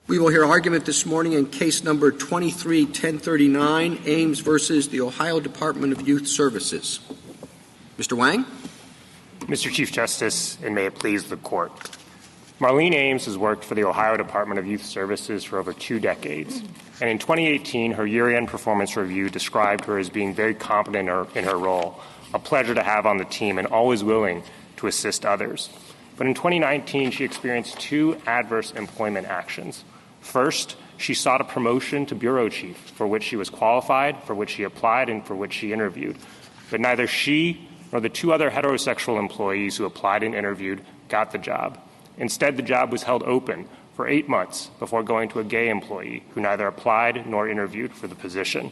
We will hear argument this morning in case number 23-1039, Ames versus the Ohio Department of Youth Services. Mr. Wang? Mr. Chief Justice, and may it please the Court. Marlean Ames has worked for the Ohio Department of Youth Services for over 2 decades. And in 2018, her year-end performance review described her as being very competent in her role, a pleasure to have on the team, and always willing to assist others. But in 2019, she experienced 2 adverse employment actions. First, she sought a promotion to bureau chief, for which she was qualified, for which she applied, and for which she interviewed. But neither she nor the 2 other heterosexual employees who applied and interviewed got the job. Instead, the job was held open for 8 months before going to a gay employee who neither applied nor interviewed for the position.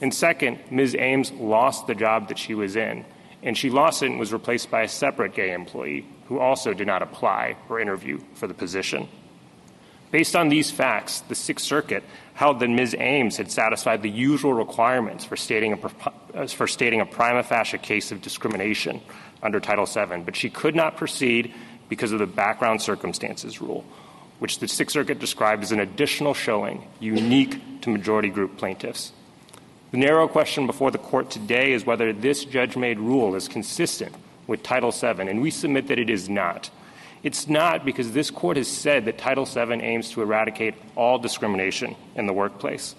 And second, Ms. Ames lost the job that she was in, and she lost it and was replaced by a separate gay employee who also did not apply or interview for the position. Based on these facts, the Sixth Circuit held that Ms. Ames had satisfied the usual requirements for stating a prima facie case of discrimination under Title VII, but she could not proceed because of the background circumstances rule, which the Sixth Circuit described as an additional showing unique to majority group plaintiffs. The narrow question before the Court today is whether this judge-made rule is consistent with Title VII, and we submit that it is not. It's not because this Court has said that Title VII aims to eradicate all discrimination in the workplace.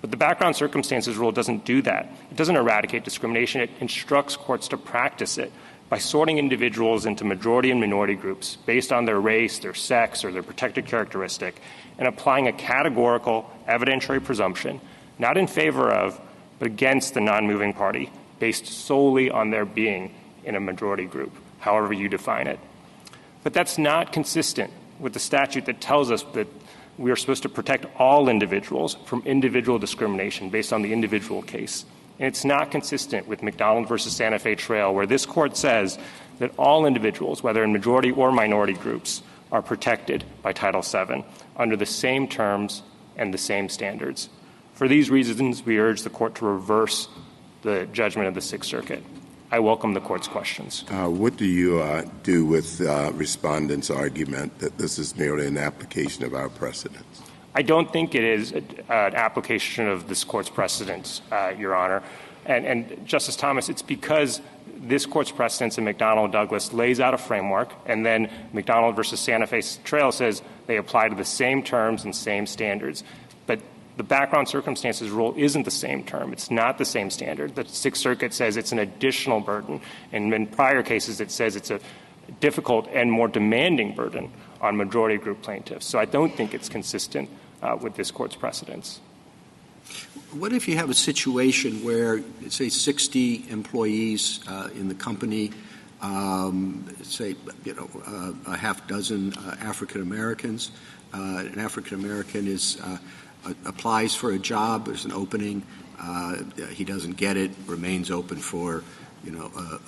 But the background circumstances rule doesn't do that. It doesn't eradicate discrimination. It instructs courts to practice it by sorting individuals into majority and minority groups based on their race, their sex, or their protected characteristic, and applying a categorical evidentiary presumption, not in favor of, but against the non-moving party, based solely on their being in a majority group, however you define it. But that's not consistent with the statute that tells us that we are supposed to protect all individuals from individual discrimination based on the individual case. And it's not consistent with McDonald versus Santa Fe Trail, where this Court says that all individuals, whether in majority or minority groups, are protected by Title VII under the same terms and the same standards. For these reasons, we urge the Court to reverse the judgment of the Sixth Circuit. I welcome the Court's questions. What do you do with respondents' argument that this is merely an application of our precedents? I don't think it is an application of this Court's precedents, Your Honor. And Justice Thomas, it's because this Court's precedents in McDonnell-Douglas lays out a framework, and then McDonald versus Santa Fe Trail says they apply to the same terms and same standards. But the background circumstances rule isn't the same term. It's not the same standard. The Sixth Circuit says it's an additional burden. And in prior cases, it says it's a difficult and more demanding burden on majority group plaintiffs. So I don't think it's consistent with this Court's precedents. What if you have a situation where, say, 60 employees in the company, say, a half dozen African Americans, an African American applies for a job, there's an opening, he doesn't get it, remains open for,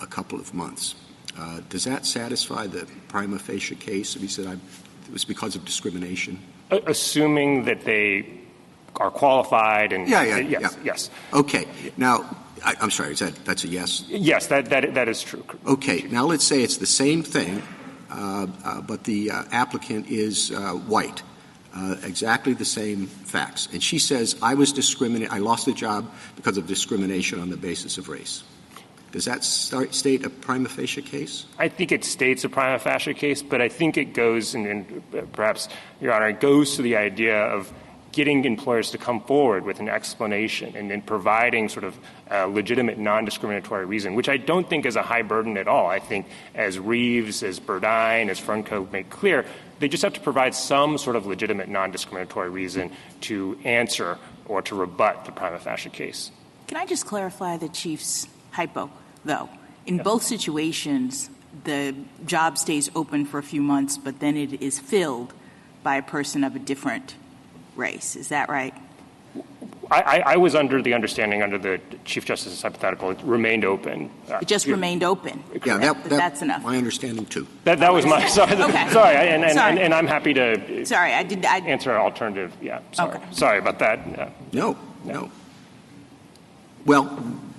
a couple of months. Does that satisfy the prima facie case? If he said it was because of discrimination? Assuming that they are qualified and yes. Okay. Now, I'm sorry, that's a yes? Yes, that is true. Okay. Now let's say it's the same thing, but the applicant is white. Exactly the same facts. And she says, I lost the job because of discrimination on the basis of race. Does that state a prima facie case? I think it states a prima facie case, but I think it goes, and perhaps, Your Honor, it goes to the idea of getting employers to come forward with an explanation and then providing sort of a legitimate non-discriminatory reason, which I don't think is a high burden at all. I think as Reeves, as Burdine, as Fernco made clear, they just have to provide some sort of legitimate non-discriminatory reason to answer or to rebut the prima facie case. Can I just clarify the Chief's hypo, though? In both situations, the job stays open for a few months, but then it is filled by a person of a different race. Is that right? I was under the understanding, under the Chief Justice's hypothetical, it remained open. It just remained open. Yeah, that's enough. My understanding, too. That was my sorry. Okay. Sorry, and I'm happy to answer an alternative. Yeah, sorry. Okay. Sorry about that. No. Well,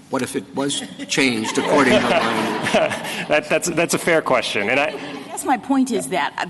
what if it was changed according to the That's a fair question. And I guess my point is that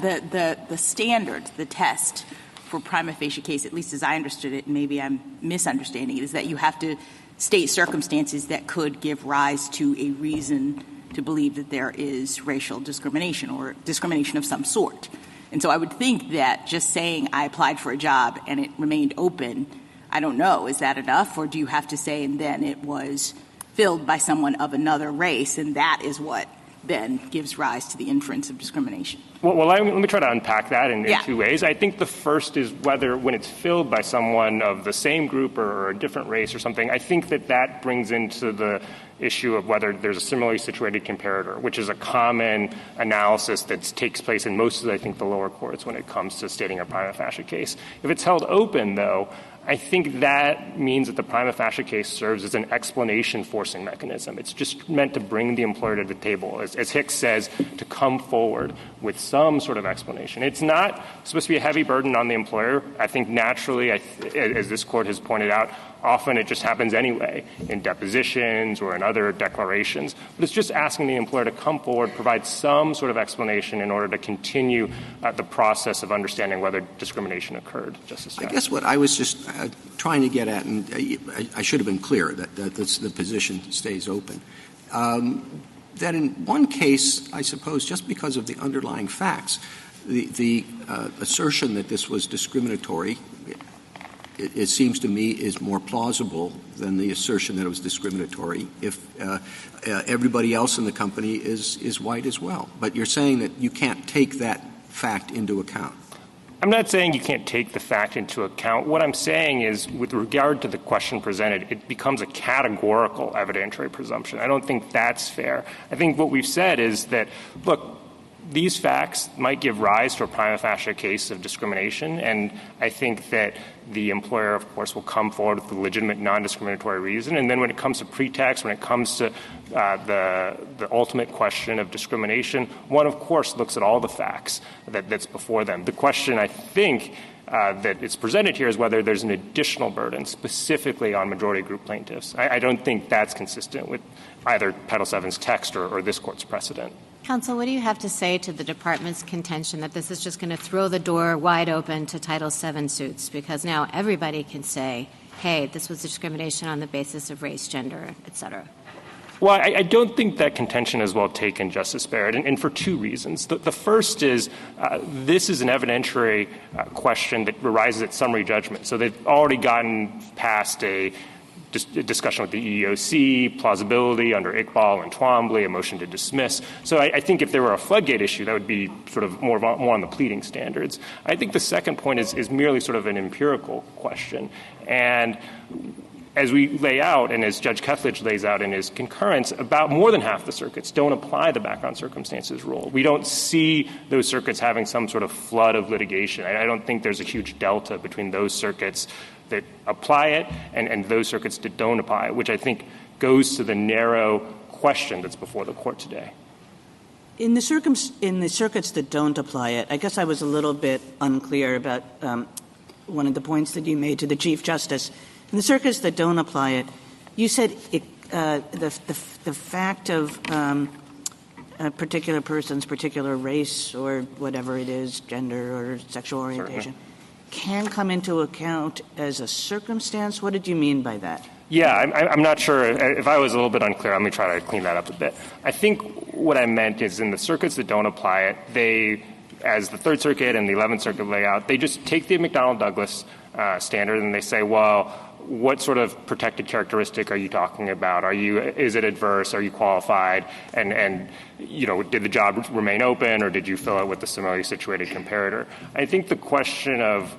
the standard, the test for prima facie case, at least as I understood it, maybe I'm misunderstanding it, is that you have to state circumstances that could give rise to a reason to believe that there is racial discrimination or discrimination of some sort. And so I would think that just saying I applied for a job and it remained open, I don't know, is that enough? Or do you have to say, and then it was filled by someone of another race, and that is what then gives rise to the inference of discrimination? Well, let me try to unpack that in two ways. I think the first is whether when it's filled by someone of the same group or a different race or something, I think that brings into the issue of whether there's a similarly situated comparator, which is a common analysis that takes place in most of, I think, the lower courts when it comes to stating a prima facie case. If it's held open, though, I think that means that the prima facie case serves as an explanation forcing mechanism. It's just meant to bring the employer to the table, as Hicks says, to come forward with some sort of explanation. It's not supposed to be a heavy burden on the employer. I think naturally, as this court has pointed out, often it just happens anyway in depositions or in other declarations. But it's just asking the employer to come forward, provide some sort of explanation in order to continue the process of understanding whether discrimination occurred. Justice Jackson. I guess what I was just trying to get at, and I should have been clear that the position stays open, that in one case, I suppose, just because of the underlying facts, the assertion that this was discriminatory, it seems to me, is more plausible than the assertion that it was discriminatory if everybody else in the company is white as well. But you're saying that you can't take that fact into account. I'm not saying you can't take the fact into account. What I'm saying is, with regard to the question presented, it becomes a categorical evidentiary presumption. I don't think that's fair. I think what we've said is that, look, these facts might give rise to a prima facie case of discrimination, and I think that the employer, of course, will come forward with a legitimate non-discriminatory reason. And then when it comes to pretext, when it comes to the ultimate question of discrimination, one, of course, looks at all the facts that's before them. The question, I think, that is presented here is whether there's an additional burden specifically on majority group plaintiffs. I don't think that's consistent with either Title VII's text or this court's precedent. Counsel, what do you have to say to the department's contention that this is just going to throw the door wide open to Title VII suits? Because now everybody can say, hey, this was discrimination on the basis of race, gender, et cetera. Well, I don't think that contention is well taken, Justice Barrett, and for two reasons. The first is this is an evidentiary question that arises at summary judgment. So they've already gotten past a discussion with the EEOC, plausibility under Iqbal and Twombly, a motion to dismiss. So I think if there were a floodgate issue, that would be sort of more on the pleading standards. I think the second point is merely sort of an empirical question. And as we lay out, and as Judge Kethledge lays out in his concurrence, about more than half the circuits don't apply the background circumstances rule. We don't see those circuits having some sort of flood of litigation. I don't think there's a huge delta between those circuits that apply it and those circuits that don't apply it, which I think goes to the narrow question that's before the court today. In the circuits that don't apply it, I guess I was a little bit unclear about one of the points that you made to the Chief Justice. In the circuits that don't apply it, you said the fact of a particular person's particular race or whatever it is, gender or sexual orientation, can come into account as a circumstance. What did you mean by that? Yeah, I'm not sure. If I was a little bit unclear, let me try to clean that up a bit. I think what I meant is in the circuits that don't apply it, they, as the Third Circuit and the 11th Circuit lay out, they just take the McDonnell-Douglas standard and they say, well, what sort of protected characteristic are you talking about? Is it adverse? Are you qualified? And did the job remain open or did you fill it with a similarly situated comparator? I think the question of,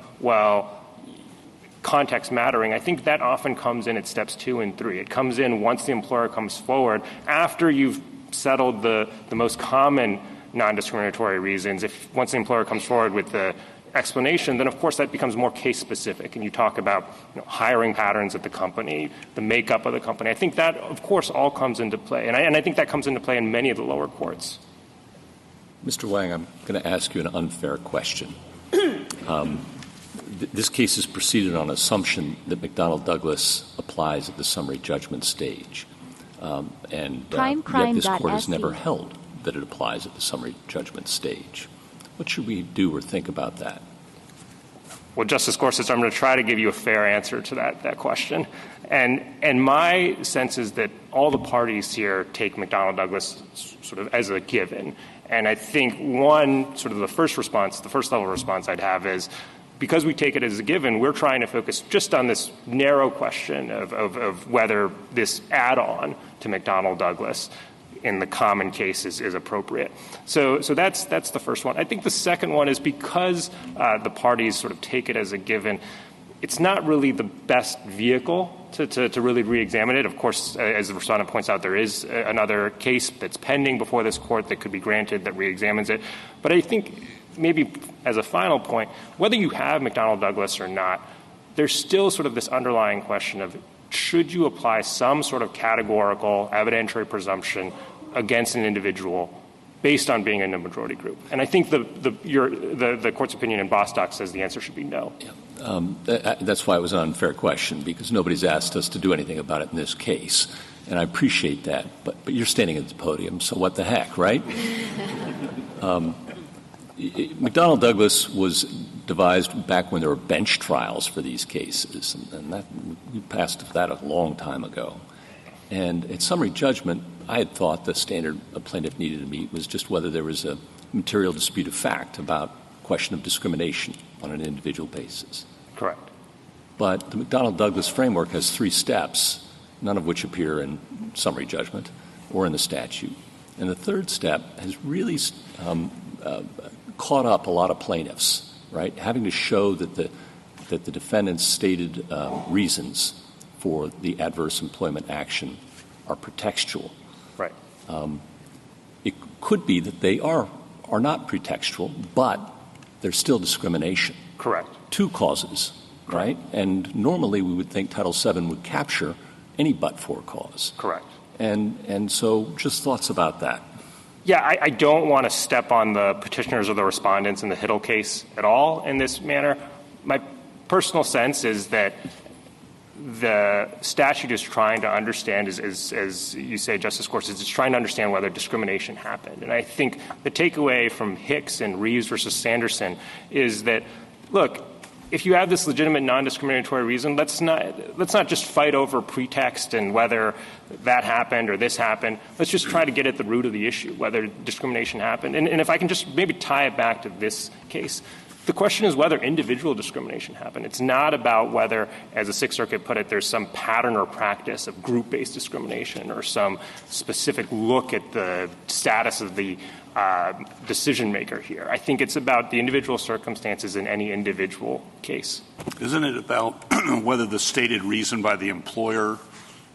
context mattering, I think that often comes in at steps 2 and 3. It comes in once the employer comes forward, after you've settled the most common non-discriminatory reasons. Once the employer comes forward with the explanation, then of course that becomes more case specific, and you talk about hiring patterns at the company, the makeup of the company. I think that, of course, all comes into play, and I think that comes into play in many of the lower courts. Mr. Wang, I'm going to ask you an unfair question. this case is proceeded on assumption that McDonnell Douglas applies at the summary judgment stage. Yet this court has never held that it applies at the summary judgment stage. What should we do or think about that? Well, Justice Gorsuch, I'm going to try to give you a fair answer to that question. And my sense is that all the parties here take McDonnell Douglas sort of as a given. And I think the first level response I'd have is, because we take it as a given, we're trying to focus just on this narrow question of whether this add-on to McDonnell Douglas in the common case is appropriate. So that's the first one. I think the second one is, because the parties sort of take it as a given, it's not really the best vehicle to really re-examine it. Of course, as the respondent points out, there is another case that's pending before this court that could be granted that re-examines it. But I think maybe as a final point, whether you have McDonnell Douglas or not, there's still sort of this underlying question of, should you apply some sort of categorical evidentiary presumption against an individual based on being in a majority group? And I think the court's opinion in Bostock says the answer should be no. That's why it was an unfair question, because nobody's asked us to do anything about it in this case. And I appreciate that. But you're standing at the podium, so what the heck, right? McDonnell Douglas was devised back when there were bench trials for these cases, and we passed that a long time ago. And at summary judgment, I had thought the standard a plaintiff needed to meet was just whether there was a material dispute of fact about question of discrimination on an individual basis. Correct. But the McDonnell Douglas framework has 3 steps, none of which appear in summary judgment or in the statute. And the third step has really caught up a lot of plaintiffs, right, having to show that the defendant's stated reasons for the adverse employment action are pretextual. Right. It could be that they are not pretextual, but there's still discrimination. Correct. 2 causes, right? And normally we would think Title VII would capture any but-for cause. Correct. And so just thoughts about that. Yeah, I don't want to step on the petitioners or the respondents in the Hiddle case at all in this manner. My personal sense is that the statute is trying to understand, as you say, Justice Gorsuch, it's trying to understand whether discrimination happened. And I think the takeaway from Hicks and Reeves versus Sanderson is that, look, if you have this legitimate non-discriminatory reason, let's not just fight over pretext and whether that happened or this happened. Let's just try to get at the root of the issue, whether discrimination happened. And if I can just maybe tie it back to this case, the question is whether individual discrimination happened. It's not about whether, as the Sixth Circuit put it, there's some pattern or practice of group-based discrimination or some specific look at the status of the decision maker here. I think it's about the individual circumstances in any individual case. Isn't it about whether the stated reason by the employer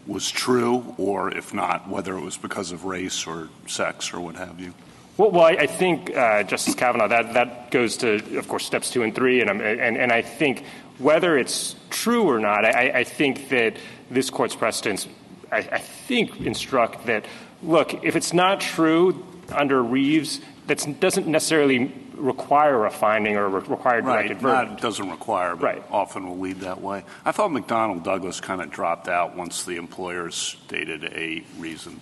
was true, or if not, whether it was because of race or sex or what have you? Well, I think, Justice Kavanaugh, that goes to, of course, steps 2 and 3, and I think whether it's true or not, I think that this Court's precedents, I think, instruct that, look, if it's not true under Reeves, that doesn't necessarily require a finding or require directed verdict. Right, doesn't require, but often will lead that way. I thought McDonnell Douglas kind of dropped out once the employer stated a reason.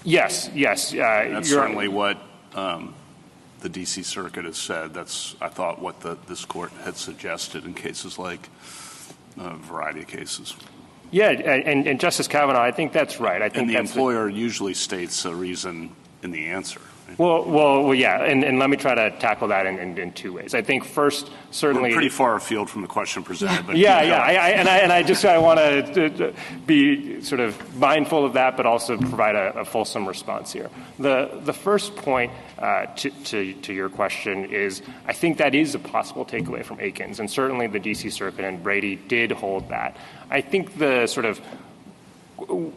Yes. That's certainly what the D.C. Circuit has said. That's, I thought, what this Court had suggested in cases like a variety of cases. Yeah, and Justice Kavanaugh, I think that's right. I think the employer usually states a reason in the answer. Right? Well, yeah, and let me try to tackle that in 2 ways. I think first, certainly, we're pretty far afield from the question presented. But I want to be sort of mindful of that, but also provide a fulsome response here. The first point to your question is, I think that is a possible takeaway from Akins, and certainly the D.C. Circuit and Brady did hold that. I think the sort of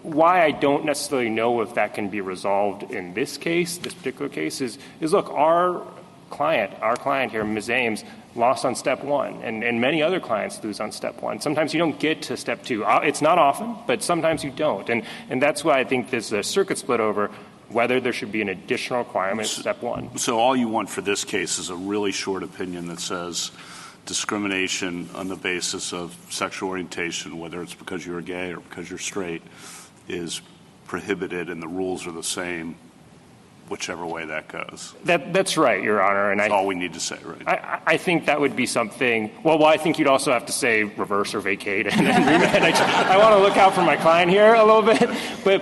why I don't necessarily know if that can be resolved in this case, this particular case, is look, our client here, Ms. Ames, lost on step 1, and many other clients lose on step 1. Sometimes you don't get to step 2. It's not often, but sometimes you don't. And that's why I think there's a circuit split over whether there should be an additional requirement at step 1. So all you want for this case is a really short opinion that says discrimination on the basis of sexual orientation, whether it's because you're gay or because you're straight, is prohibited and the rules are the same, whichever way that goes. That's right, Your Honor. And that's all we need to say, right? I think that would be something – well, I think you'd also have to say reverse or vacate and remand. I want to look out for my client here a little bit.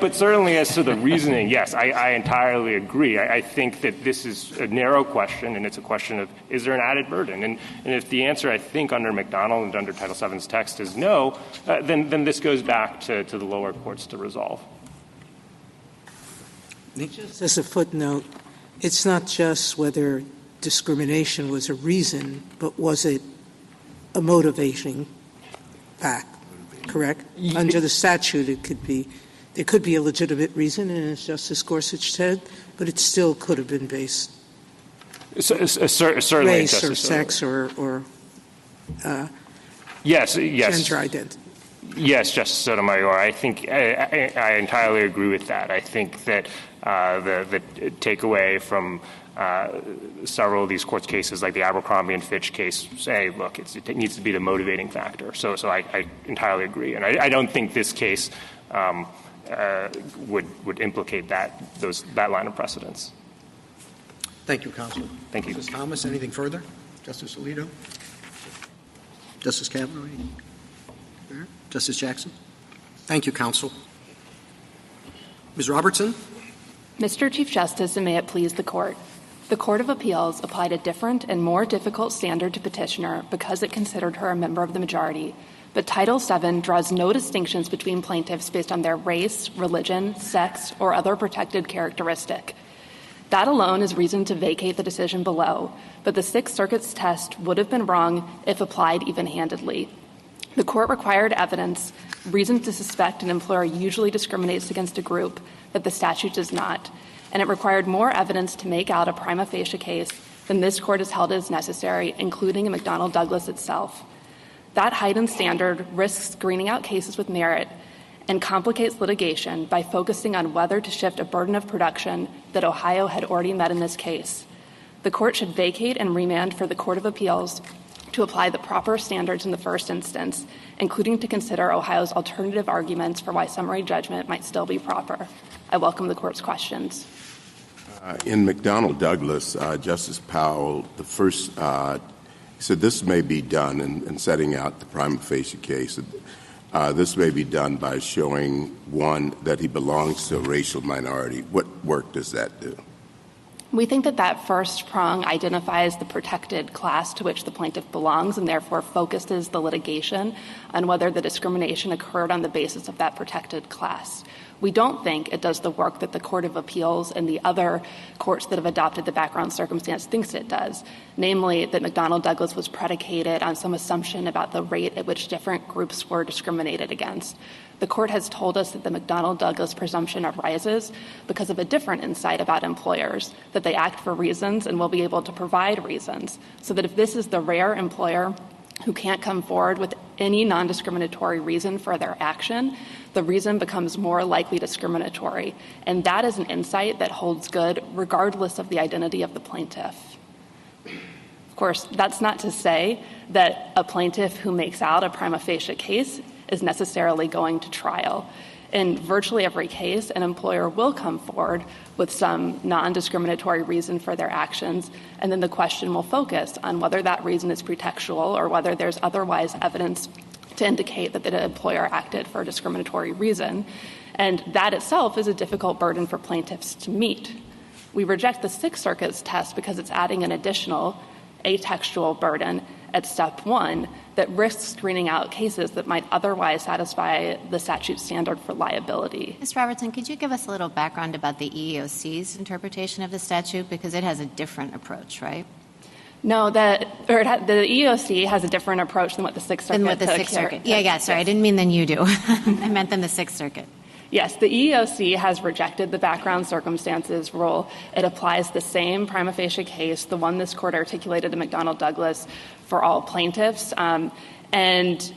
But certainly as to the reasoning, yes, I entirely agree. I think that this is a narrow question, and it's a question of is there an added burden? And if the answer, I think, under McDonald and under Title VII's text is no, then this goes back to the lower courts to resolve. Just as a footnote, it's not just whether discrimination was a reason, but was it a motivating fact, correct? Under the statute, there could be a legitimate reason, and as Justice Gorsuch said, but it still could have been based certainly, race Justice or sex or yes. gender identity. Yes, Justice Sotomayor. I think I entirely agree with that. I think that the takeaway from several of these courts' cases, like the Abercrombie and Fitch case, say, look, it needs to be the motivating factor. So I entirely agree, and I don't think this case would implicate that line of precedence. Thank you, Counsel. Thank you. Justice Thomas, anything further? Justice Alito? Justice Kavanaugh? Justice Jackson? Thank you, Counsel. Ms. Robertson? Mr. Chief Justice, and may it please the Court, the Court of Appeals applied a different and more difficult standard to petitioner because it considered her a member of the majority. But Title VII draws no distinctions between plaintiffs based on their race, religion, sex, or other protected characteristic. That alone is reason to vacate the decision below, but the Sixth Circuit's test would have been wrong if applied even-handedly. The Court required evidence, reason to suspect an employer usually discriminates against a group that the statute does not, and it required more evidence to make out a prima facie case than this Court has held as necessary, including in McDonnell Douglas itself. That heightened standard risks screening out cases with merit and complicates litigation by focusing on whether to shift a burden of production that Ohio had already met in this case. The Court should vacate and remand for the Court of Appeals to apply the proper standards in the first instance, including to consider Ohio's alternative arguments for why summary judgment might still be proper. I welcome the Court's questions. In McDonnell Douglas, Justice Powell, the first said this may be done in setting out the prima facie case. This may be done by showing, one, that he belongs to a racial minority. What work does that do? We think that first prong identifies the protected class to which the plaintiff belongs and therefore focuses the litigation on whether the discrimination occurred on the basis of that protected class. We don't think it does the work that the Court of Appeals and the other courts that have adopted the background circumstance thinks it does, namely that McDonnell Douglas was predicated on some assumption about the rate at which different groups were discriminated against. The Court has told us that the McDonnell Douglas presumption arises because of a different insight about employers, that they act for reasons and will be able to provide reasons, so that if this is the rare employer who can't come forward with any non-discriminatory reason for their action, the reason becomes more likely discriminatory. And that is an insight that holds good regardless of the identity of the plaintiff. Of course, that's not to say that a plaintiff who makes out a prima facie case is necessarily going to trial. In virtually every case, an employer will come forward with some non-discriminatory reason for their actions, and then the question will focus on whether that reason is pretextual or whether there's otherwise evidence to indicate that the employer acted for a discriminatory reason. And that itself is a difficult burden for plaintiffs to meet. We reject the Sixth Circuit's test because it's adding an additional atextual burden at step one that risks screening out cases that might otherwise satisfy the statute standard for liability. Ms. Robertson, could you give us a little background about the EEOC's interpretation of the statute? Because it has a different approach, right? No, the EEOC has a different approach than what the Sixth Circuit took. Than what the Sixth Circuit. Yeah, sorry, I didn't mean than you do. I meant than the Sixth Circuit. Yes, the EEOC has rejected the background circumstances rule. It applies the same prima facie case, the one this Court articulated in McDonnell Douglas, for all plaintiffs. And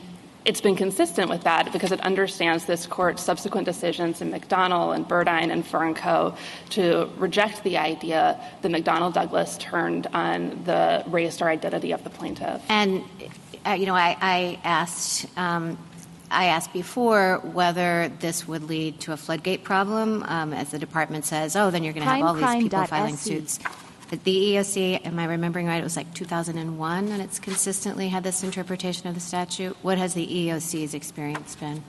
it's been consistent with that because it understands this court's subsequent decisions in McDonnell and Burdine and Fernco to reject the idea that McDonnell-Douglas turned on the race or identity of the plaintiff. And, I asked before whether this would lead to a floodgate problem, as the department says, then you're going to have all these people filing suits. The EEOC, am I remembering right, it was like 2001, and it's consistently had this interpretation of the statute. What has the EEOC's experience been?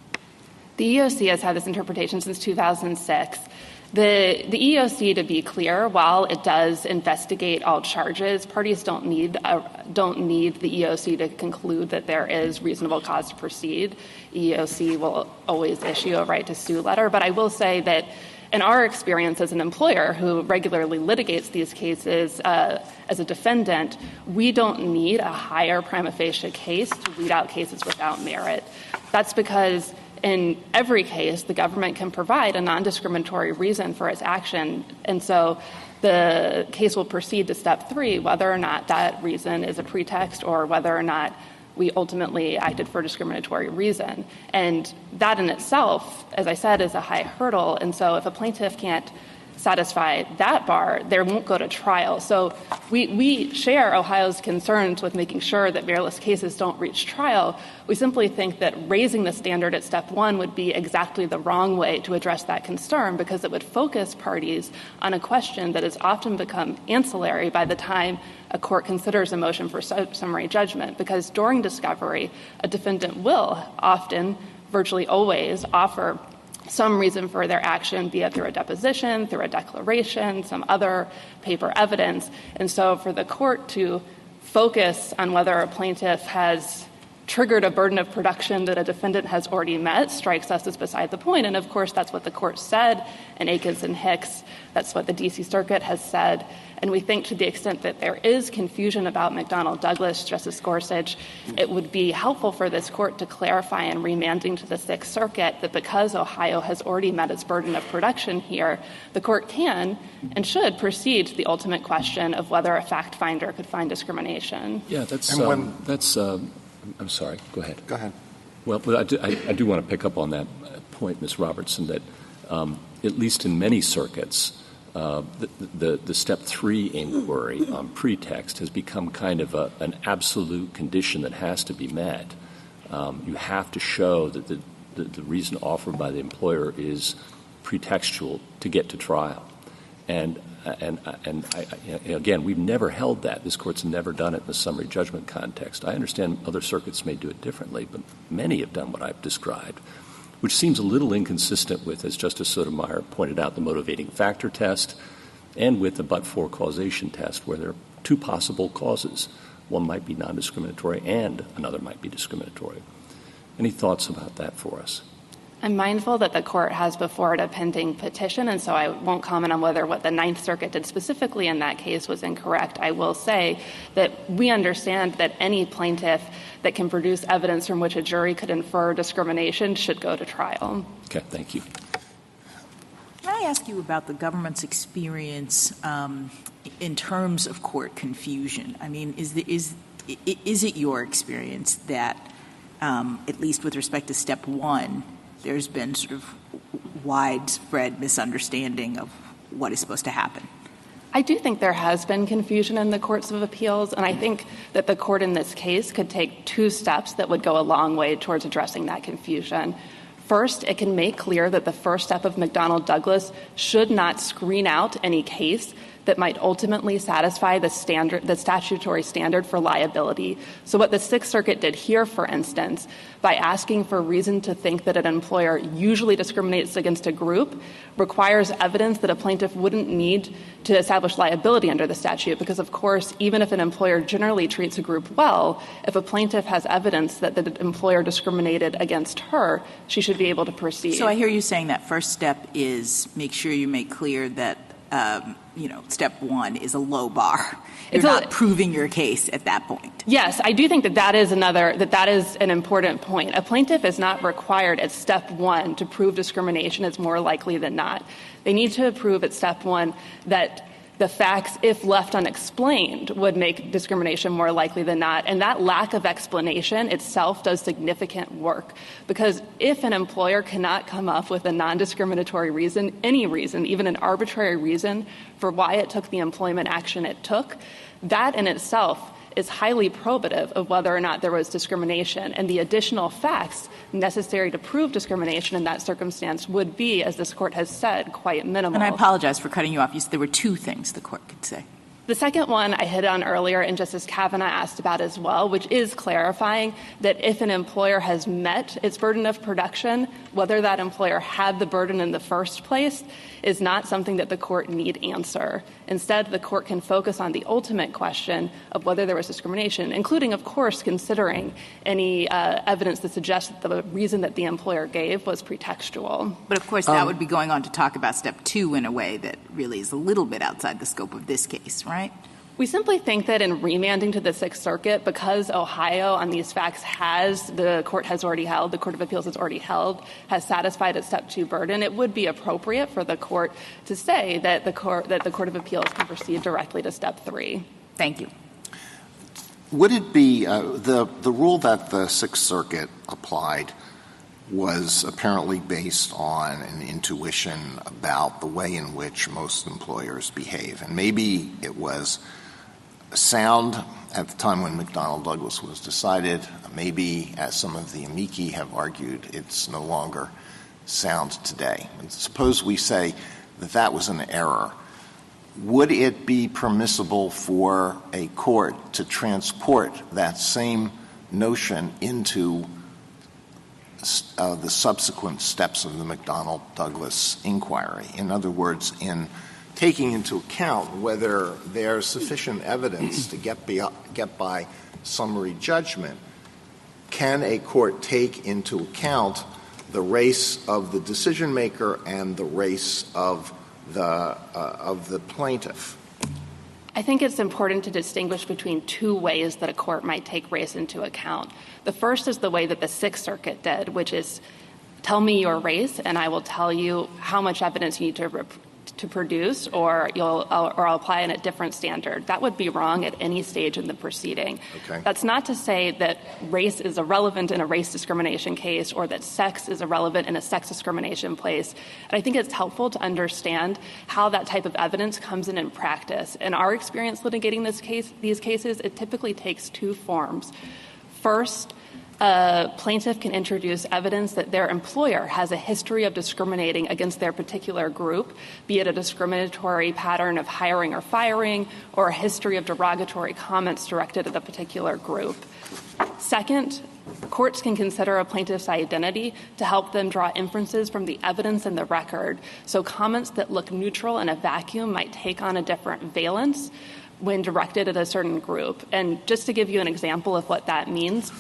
The EEOC has had this interpretation since 2006. The EEOC, to be clear, while it does investigate all charges, parties don't need the EEOC to conclude that there is reasonable cause to proceed. EEOC will always issue a right to sue letter. But I will say that in our experience as an employer who regularly litigates these cases as a defendant, we don't need a higher prima facie case to weed out cases without merit. That's because in every case, the government can provide a non-discriminatory reason for its action. And so the case will proceed to step 3, whether or not that reason is a pretext or whether or not we ultimately acted for a discriminatory reason. And that in itself, as I said, is a high hurdle. And so if a plaintiff can't satisfy that bar, they won't go to trial. So we share Ohio's concerns with making sure that meritless cases don't reach trial. We simply think that raising the standard at step 1 would be exactly the wrong way to address that concern because it would focus parties on a question that has often become ancillary by the time a court considers a motion for summary judgment. Because during discovery, a defendant will often, virtually always, offer some reason for their action, be it through a deposition, through a declaration, some other paper evidence. And so for the court to focus on whether a plaintiff has triggered a burden of production that a defendant has already met strikes us as beside the point. And, of course, that's what the court said in Akins and Hicks. That's what the D.C. Circuit has said. And we think to the extent that there is confusion about McDonnell-Douglas, Justice Gorsuch, it would be helpful for this court to clarify in remanding to the Sixth Circuit that because Ohio has already met its burden of production here, the court can and should proceed to the ultimate question of whether a fact finder could find discrimination. Yeah, I'm sorry. Go ahead. Go ahead. Well, I do want to pick up on that point, Ms. Robertson, that at least in many circuits, the step 3 inquiry on pretext has become kind of an absolute condition that has to be met. You have to show that the reason offered by the employer is pretextual to get to trial. And again, we've never held that. This Court's never done it in the summary judgment context. I understand other circuits may do it differently, but many have done what I've described, which seems a little inconsistent with, as Justice Sotomayor pointed out, the motivating factor test and with the but-for causation test, where there are 2 possible causes. One might be non-discriminatory and another might be discriminatory. Any thoughts about that for us? I'm mindful that the court has before it a pending petition, and so I won't comment on whether what the Ninth Circuit did specifically in that case was incorrect. I will say that we understand that any plaintiff that can produce evidence from which a jury could infer discrimination should go to trial. Okay, thank you. Can I ask you about the government's experience in terms of court confusion? I mean, is it your experience that, at least with respect to step 1, there's been sort of widespread misunderstanding of what is supposed to happen? I do think there has been confusion in the courts of appeals, and I think that the court in this case could take 2 steps that would go a long way towards addressing that confusion. First, it can make clear that the first step of McDonnell-Douglas should not screen out any case that might ultimately satisfy the statutory standard for liability. So what the Sixth Circuit did here, for instance, by asking for reason to think that an employer usually discriminates against a group, requires evidence that a plaintiff wouldn't need to establish liability under the statute. Because, of course, even if an employer generally treats a group well, if a plaintiff has evidence that the employer discriminated against her, she should be able to proceed. So I hear you saying that first step is make sure you make clear that step 1 is a low bar. You're not proving your case at that point. Yes, I do think that is an important point. A plaintiff is not required at step 1 to prove discrimination. It's more likely than not. They need to prove at step 1 that the facts, if left unexplained, would make discrimination more likely than not. And that lack of explanation itself does significant work. Because if an employer cannot come up with a non-discriminatory reason, any reason, even an arbitrary reason for why it took the employment action it took, that in itself is highly probative of whether or not there was discrimination. And the additional facts necessary to prove discrimination in that circumstance would be, as this Court has said, quite minimal. And I apologize for cutting you off. You said there were two things the Court could say. The second one I hit on earlier, and Justice Kavanaugh asked about as well, which is clarifying that if an employer has met its burden of production, whether that employer had the burden in the first place is not something that the Court need answer. Instead, the Court can focus on the ultimate question of whether there was discrimination, including, of course, considering any evidence that suggests that the reason that the employer gave was pretextual. But, of course, that would be going on to talk about Step 2 in a way that really is a little bit outside the scope of this case, right? We simply think that in remanding to the Sixth Circuit, because Ohio on these facts the Court of Appeals has already held, has satisfied its Step 2 burden, it would be appropriate for the Court to say that the Court of Appeals can proceed directly to Step 3. Thank you. Would it be the rule that the Sixth Circuit applied was apparently based on an intuition about the way in which most employers behave, and maybe it was sound at the time when McDonnell Douglas was decided. Maybe, as some of the amici have argued, it's no longer sound today. And suppose we say that that was an error. Would it be permissible for a court to transport that same notion into the subsequent steps of the McDonnell Douglas inquiry? In other words, in taking into account whether there's sufficient evidence to get by summary judgment, can a court take into account the race of the decision maker and the race of the plaintiff? I think it's important to distinguish between two ways that a court might take race into account. The first is the way that the Sixth Circuit did, which is tell me your race and I will tell you how much evidence you need to produce, or I'll apply in a different standard. That would be wrong at any stage in the proceeding. Okay. That's not to say that race is irrelevant in a race discrimination case or that sex is irrelevant in a sex discrimination case. And I think it's helpful to understand how that type of evidence comes in practice. In our experience litigating these cases, it typically takes two forms. First, a plaintiff can introduce evidence that their employer has a history of discriminating against their particular group, be it a discriminatory pattern of hiring or firing, or a history of derogatory comments directed at a particular group. Second, courts can consider a plaintiff's identity to help them draw inferences from the evidence in the record. So comments that look neutral in a vacuum might take on a different valence when directed at a certain group. And just to give you an example of what that means,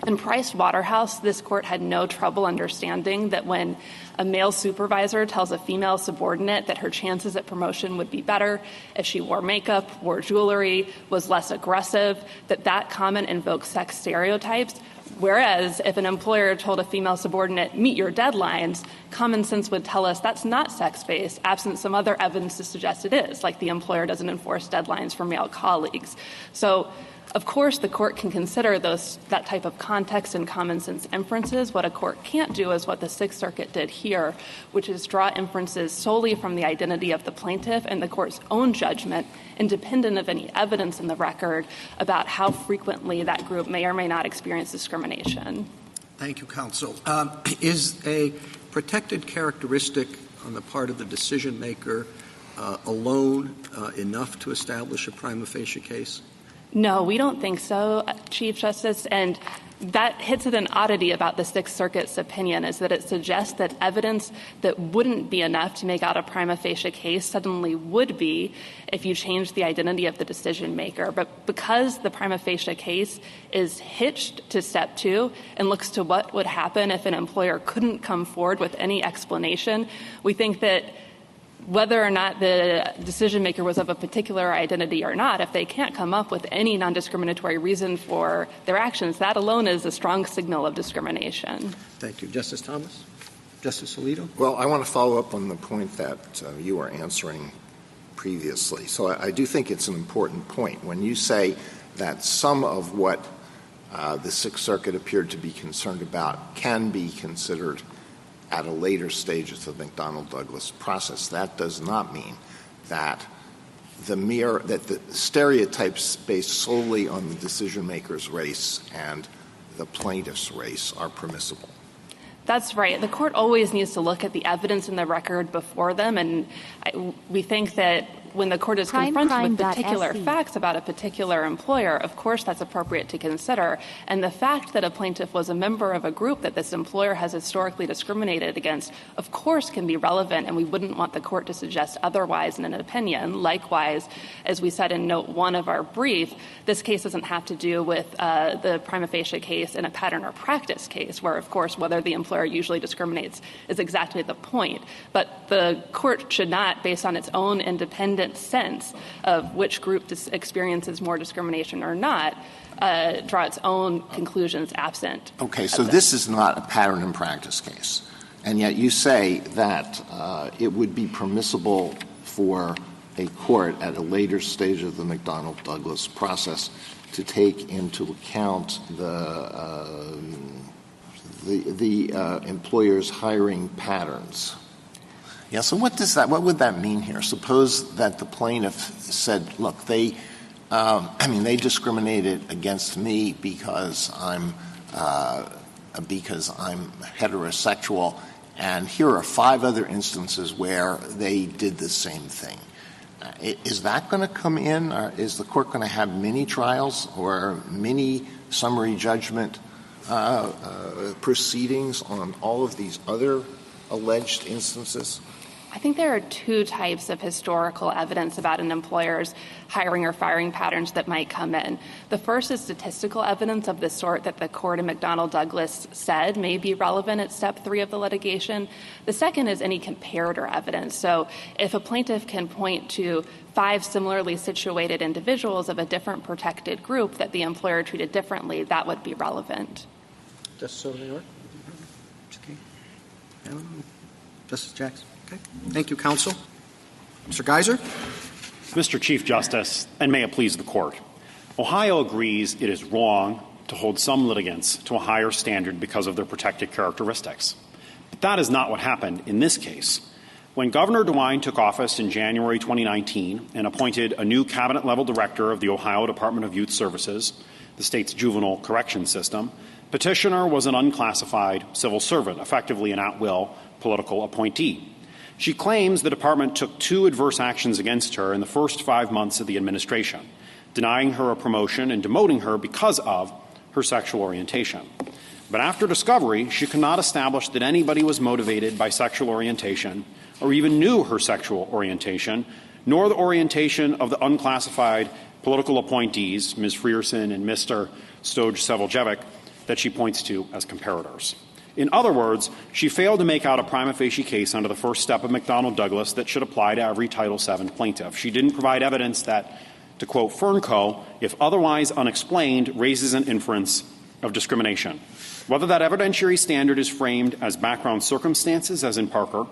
in Price Waterhouse, this court had no trouble understanding that when a male supervisor tells a female subordinate that her chances at promotion would be better if she wore makeup, wore jewelry, was less aggressive, that comment invokes sex stereotypes. Whereas if an employer told a female subordinate, meet your deadlines, common sense would tell us that's not sex-based, absent some other evidence to suggest it is, like the employer doesn't enforce deadlines for male colleagues. So, of course, the court can consider that type of context and common sense inferences. What a court can't do is what the Sixth Circuit did here, which is draw inferences solely from the identity of the plaintiff and the court's own judgment, independent of any evidence in the record about how frequently that group may or may not experience discrimination. Thank you, counsel. Is a protected characteristic on the part of the decision maker alone enough to establish a prima facie case? No, we don't think so, Chief Justice. And that hits at an oddity about the Sixth Circuit's opinion, is that it suggests that evidence that wouldn't be enough to make out a prima facie case suddenly would be if you change the identity of the decision maker. But because the prima facie case is hitched to Step 2 and looks to what would happen if an employer couldn't come forward with any explanation, we think that whether or not the decision maker was of a particular identity or not, if they can't come up with any non-discriminatory reason for their actions, that alone is a strong signal of discrimination. Thank you. Justice Thomas? Justice Alito? Well, I want to follow up on the point that you were answering previously. So I do think it's an important point. When you say that some of what the Sixth Circuit appeared to be concerned about can be considered at a later stage of the McDonnell-Douglas process, that does not mean that the stereotypes based solely on the decision-maker's race and the plaintiff's race are permissible. That's right. The court always needs to look at the evidence in the record before them, and we think that when the court is confronted with particular facts about a particular employer, of course that's appropriate to consider. And the fact that a plaintiff was a member of a group that this employer has historically discriminated against, of course, can be relevant, and we wouldn't want the court to suggest otherwise in an opinion. Likewise, as we said in Note 1 of our brief, this case doesn't have to do with the prima facie case in a pattern or practice case, where, of course, whether the employer usually discriminates is exactly the point. But the court should not, based on its own independent sense of which group experiences more discrimination or not, draw its own conclusions absent. Okay, so this is not a pattern and practice case, and yet you say that it would be permissible for a court at a later stage of the McDonnell-Douglas process to take into account the employer's hiring patterns. Yeah, so what would that mean here? Suppose that the plaintiff said, look, they discriminated against me because I'm heterosexual, and here are 5 other instances where they did the same thing. Is that going to come in? Or is the court going to have mini trials or mini summary judgment proceedings on all of these other alleged instances? I think there are 2 types of historical evidence about an employer's hiring or firing patterns that might come in. The first is statistical evidence of the sort that the court in McDonnell-Douglas said may be relevant at Step 3 of the litigation. The second is any comparator evidence. So if a plaintiff can point to 5 similarly situated individuals of a different protected group that the employer treated differently, that would be relevant. Justice Sotomayor? Justice Jackson? Okay. Thank you, counsel. Mr. Geiser? Mr. Chief Justice, and may it please the Court, Ohio agrees it is wrong to hold some litigants to a higher standard because of their protected characteristics. But that is not what happened in this case. When Governor DeWine took office in January 2019 and appointed a new cabinet-level director of the Ohio Department of Youth Services, the state's juvenile correction system, petitioner was an unclassified civil servant, effectively an at-will political appointee. She claims the department took 2 adverse actions against her in the first 5 months of the administration, denying her a promotion and demoting her because of her sexual orientation. But after discovery, she could not establish that anybody was motivated by sexual orientation or even knew her sexual orientation, nor the orientation of the unclassified political appointees, Ms. Frierson and Mr. Stoj-Sevljevic, that she points to as comparators. In other words, she failed to make out a prima facie case under the first step of McDonnell-Douglas that should apply to every Title VII plaintiff. She didn't provide evidence that, to quote Fernco, if otherwise unexplained, raises an inference of discrimination. Whether that evidentiary standard is framed as background circumstances, as in Parker,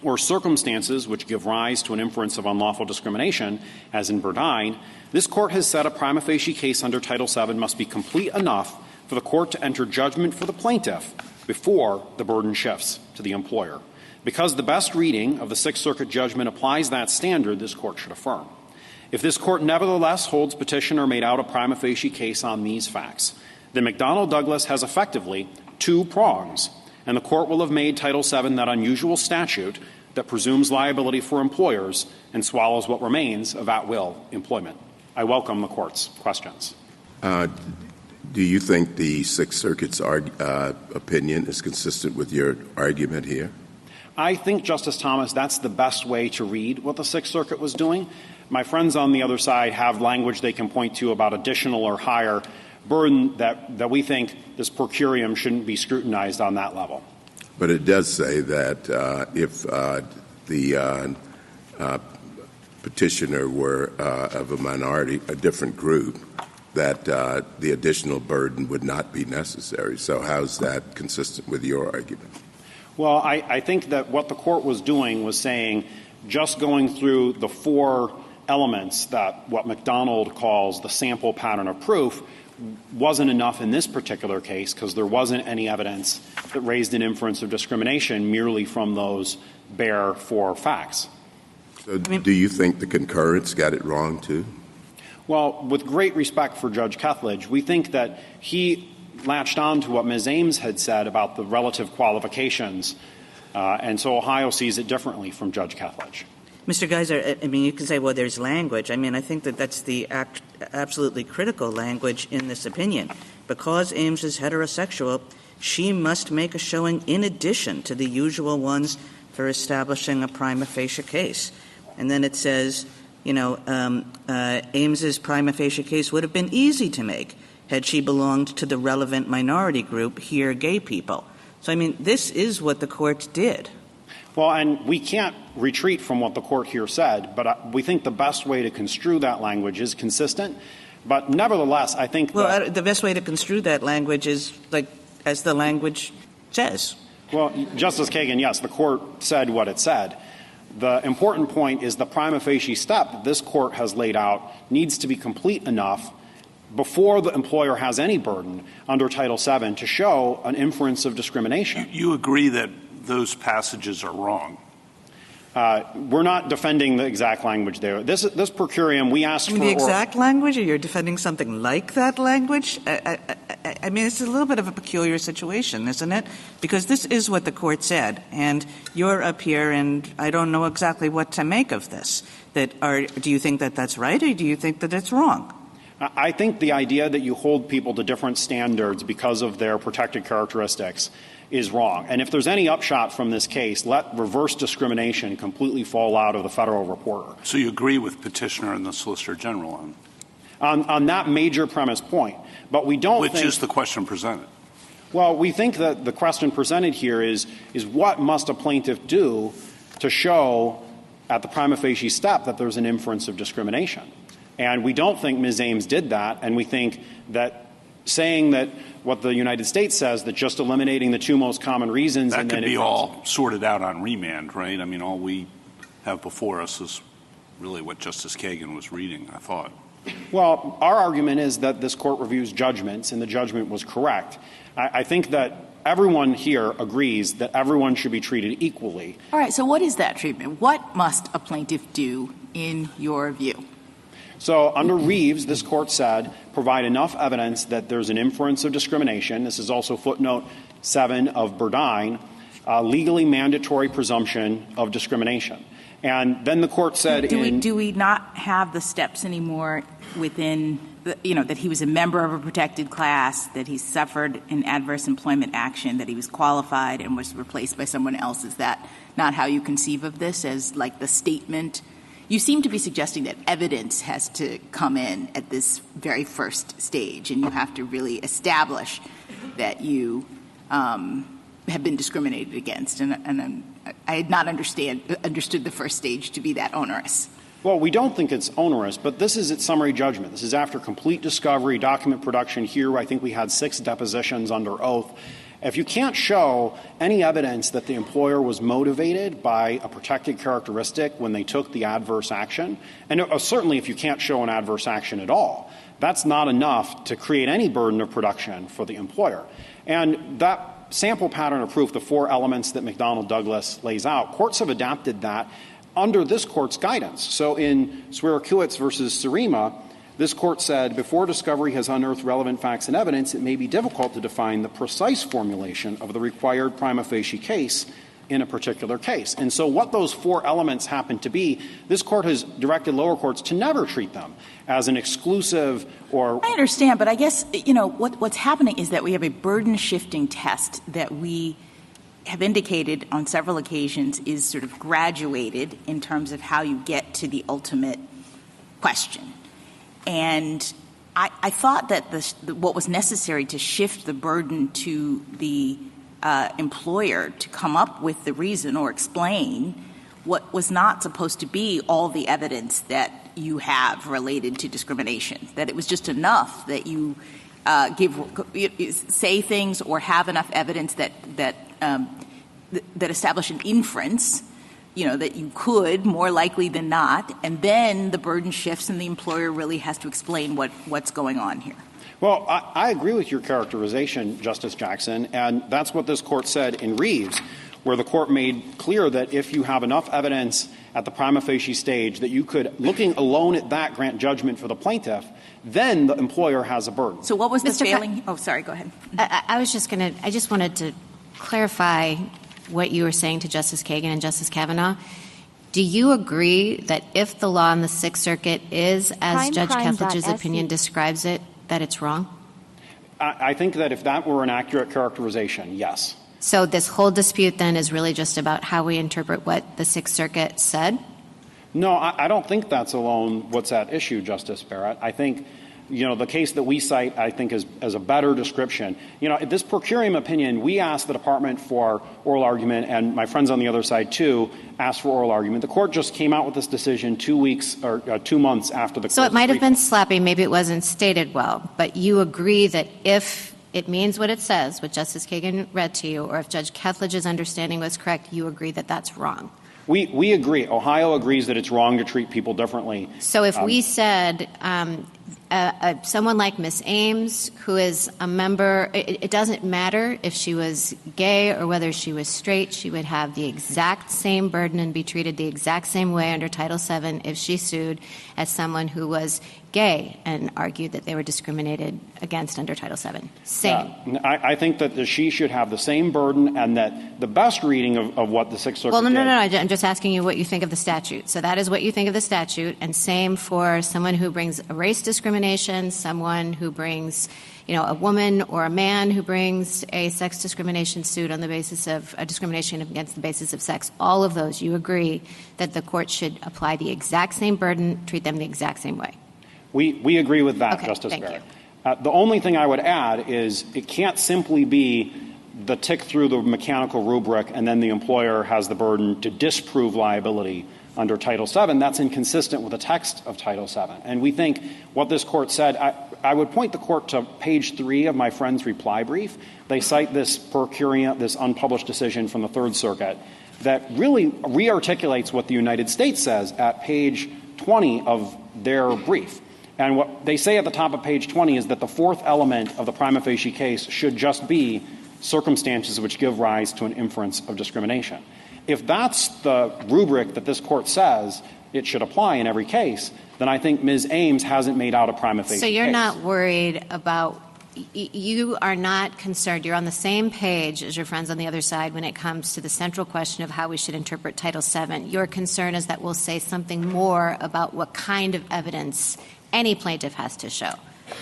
or circumstances which give rise to an inference of unlawful discrimination, as in Burdine, this Court has said a prima facie case under Title VII must be complete enough for the Court to enter judgment for the plaintiff before the burden shifts to the employer. Because the best reading of the Sixth Circuit judgment applies that standard, this Court should affirm. If this Court nevertheless holds petitioner made out a prima facie case on these facts, then McDonnell-Douglas has effectively 2 prongs, and the Court will have made Title VII that unusual statute that presumes liability for employers and swallows what remains of at-will employment. I welcome the Court's questions. Do you think the Sixth Circuit's opinion is consistent with your argument here? I think, Justice Thomas, that's the best way to read what the Sixth Circuit was doing. My friends on the other side have language they can point to about additional or higher burden that we think this per curiam shouldn't be scrutinized on that level. But it does say that if the petitioner were of a minority, a different group, that the additional burden would not be necessary. So how is that consistent with your argument? Well, I think that what the court was doing was saying just going through the four elements that what McDonald calls the sample pattern of proof wasn't enough in this particular case because there wasn't any evidence that raised an inference of discrimination merely from those bare four facts. So do you think the concurrence got it wrong, too? Well, with great respect for Judge Kethledge, we think that he latched on to what Ms. Ames had said about the relative qualifications, and so Ohio sees it differently from Judge Kethledge. Mr. Geiser, I mean, you can say, well, there's language. I mean, I think that that's the absolutely critical language in this opinion. Because Ames is heterosexual, she must make a showing in addition to the usual ones for establishing a prima facie case. And then it says, Ames's prima facie case would have been easy to make had she belonged to the relevant minority group, here gay people. So, I mean, this is what the court did. Well, and we can't retreat from what the court here said, but we think the best way to construe that language is consistent. But nevertheless, I think the best way to construe that language is, like, as the language says. Well, Justice Kagan, yes, the court said what it said. The important point is the prima facie step that this court has laid out needs to be complete enough before the employer has any burden under Title VII to show an inference of discrimination. You agree that those passages are wrong? We're not defending the exact language there. This per curiam, we asked for... The exact language, or you're defending something like that language? I mean, it's a little bit of a peculiar situation, isn't it? Because this is what the court said, and you're up here, and I don't know exactly what to make of this. Do you think that that's right, or do you think that it's wrong? I think the idea that you hold people to different standards because of their protected characteristics is wrong. And if there's any upshot from this case, let reverse discrimination completely fall out of the Federal Reporter. So you agree with Petitioner and the Solicitor General on that major premise point. But we don't Which is the question presented? Well, we think that the question presented here is what must a plaintiff do to show at the prima facie step that there's an inference of discrimination? And we don't think Ms. Ames did that, and we think that saying that what the United States says, that just eliminating the two most common reasons... That could be all sorted out on remand, right? I mean, all we have before us is really what Justice Kagan was reading, I thought. Well, our argument is that this court reviews judgments, and the judgment was correct. I think that everyone here agrees that everyone should be treated equally. All right, so what is that treatment? What must a plaintiff do in your view? So under Reeves, this court said, provide enough evidence that there's an inference of discrimination. This is also footnote 7 of Burdine, legally mandatory presumption of discrimination. And then the court said do we not have the steps anymore within, that he was a member of a protected class, that he suffered an adverse employment action, that he was qualified and was replaced by someone else? Is that not how you conceive of this, as like the statement? You seem to be suggesting that evidence has to come in at this very first stage, and you have to really establish that you have been discriminated against. And I had not understood the first stage to be that onerous. Well, we don't think it's onerous, but this is its summary judgment. This is after complete discovery, document production. Here, I think we had 6 depositions under oath. If you can't show any evidence that the employer was motivated by a protected characteristic when they took the adverse action, and certainly if you can't show an adverse action at all, that's not enough to create any burden of production for the employer. And that sample pattern of proof, the 4 elements that McDonnell Douglas lays out, courts have adapted that under this court's guidance. So in Swearkiewicz versus Surima, this court said, before discovery has unearthed relevant facts and evidence, it may be difficult to define the precise formulation of the required prima facie case in a particular case. And so what those 4 elements happen to be, this court has directed lower courts to never treat them as an exclusive or... I understand, but I guess, what's happening is that we have a burden-shifting test that we have indicated on several occasions is sort of graduated in terms of how you get to the ultimate question. And I thought that what was necessary to shift the burden to the employer to come up with the reason or explain what was not supposed to be all the evidence that you have related to discrimination, that it was just enough that you say things or have enough evidence that that establish an inference, that you could more likely than not, and then the burden shifts and the employer really has to explain what's going on here. Well, I agree with your characterization, Justice Jackson, and that's what this court said in Reeves, where the court made clear that if you have enough evidence at the prima facie stage that you could, looking alone at that, grant judgment for the plaintiff, then the employer has a burden. So what was the failing? Sorry, go ahead. I just wanted to clarify what you were saying to Justice Kagan and Justice Kavanaugh. Do you agree that if the law in the Sixth Circuit is, as Judge Kethledge's opinion describes it, that it's wrong? I think that if that were an accurate characterization, yes. So this whole dispute then is really just about how we interpret what the Sixth Circuit said? No, I don't think that's alone what's at issue, Justice Barrett. I think, the case that we cite, I think, is a better description. This per curiam opinion, we asked the Department for oral argument, and my friends on the other side, too, asked for oral argument. The court just came out with this decision 2 months after the court. So it might have been sloppy. Maybe it wasn't stated well. But you agree that if it means what it says, what Justice Kagan read to you, or if Judge Kethledge's understanding was correct, you agree that that's wrong? We agree. Ohio agrees that it's wrong to treat people differently. So if we said someone like Ms. Ames, who is a member, it doesn't matter if she was gay or whether she was straight, she would have the exact same burden and be treated the exact same way under Title VII if she sued as someone who was gay and argued that they were discriminated against under Title VII. Same. I think that she should have the same burden, and that the best reading of what the Sixth Circuit did. No. I'm just asking you what you think of the statute. So that is what you think of the statute, and same for someone who brings a race discrimination, someone who brings, a woman or a man who brings a sex discrimination suit on the basis of a discrimination against the basis of sex. All of those, you agree that the court should apply the exact same burden, treat them the exact same way. We agree with that, Okay, Justice thank Barrett. The only thing I would add is it can't simply be the tick through the mechanical rubric and then the employer has the burden to disprove liability under Title VII. That's inconsistent with the text of Title VII. And we think what this court said, I would point the court to page 3 of my friend's reply brief. They cite this per curiam, this unpublished decision from the Third Circuit that really re-articulates what the United States says at page 20 of their brief. And what they say at the top of page 20 is that the fourth element of the prima facie case should just be circumstances which give rise to an inference of discrimination. If that's the rubric that this court says it should apply in every case, then I think Ms. Ames hasn't made out a prima facie case. So you're not worried about – you are not concerned. You're on the same page as your friends on the other side when it comes to the central question of how we should interpret Title VII. Your concern is that we'll say something more about what kind of evidence any plaintiff has to show,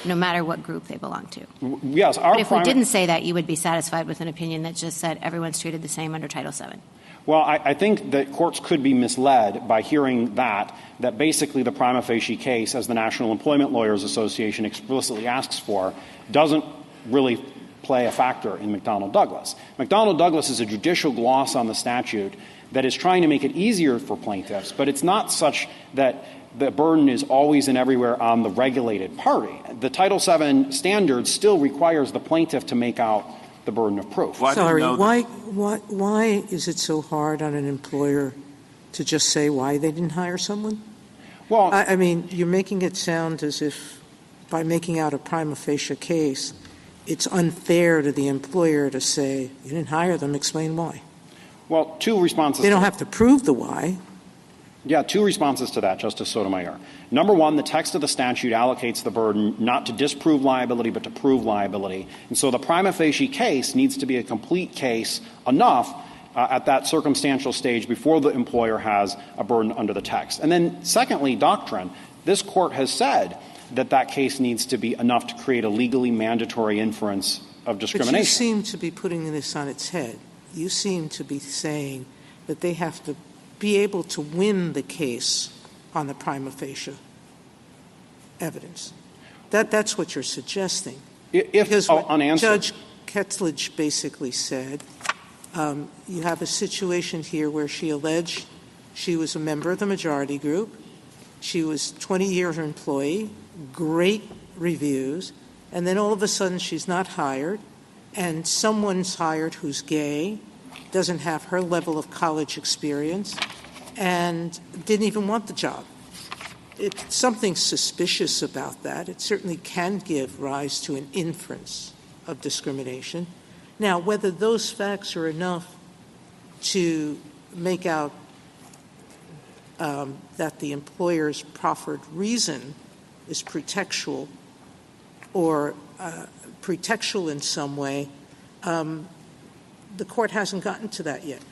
no matter what group they belong to. Yes. But if we didn't say that, you would be satisfied with an opinion that just said everyone's treated the same under Title VII. Well, I think that courts could be misled by hearing that basically the prima facie case, as the National Employment Lawyers Association explicitly asks for, doesn't really play a factor in McDonnell-Douglas. McDonnell-Douglas is a judicial gloss on the statute that is trying to make it easier for plaintiffs, but it's not such that the burden is always and everywhere on the regulated party. The Title VII standard still requires the plaintiff to make out the burden of proof. Sorry, why is it so hard on an employer to just say why they didn't hire someone? Well, I mean, you're making it sound as if by making out a prima facie case, it's unfair to the employer to say, you didn't hire them, explain why. Well, two responses. They don't have to prove the why. Yeah, two responses to that, Justice Sotomayor. Number one, the text of the statute allocates the burden not to disprove liability but to prove liability. And so the prima facie case needs to be a complete case enough at that circumstantial stage before the employer has a burden under the text. And then secondly, doctrine. This court has said that that case needs to be enough to create a legally mandatory inference of discrimination. But you seem to be putting this on its head. You seem to be saying that they have to be able to win the case on the prima facie evidence. That's what you're suggesting. Because Judge Kethledge basically said, you have a situation here where she alleged she was a member of the majority group, she was 20-year employee, great reviews, and then all of a sudden she's not hired, and someone's hired who's gay, doesn't have her level of college experience, and didn't even want the job. It's something suspicious about that. It certainly can give rise to an inference of discrimination. Now, whether those facts are enough to make out that the employer's proffered reason is pretextual or pretextual in some way, the court hasn't gotten to that yet.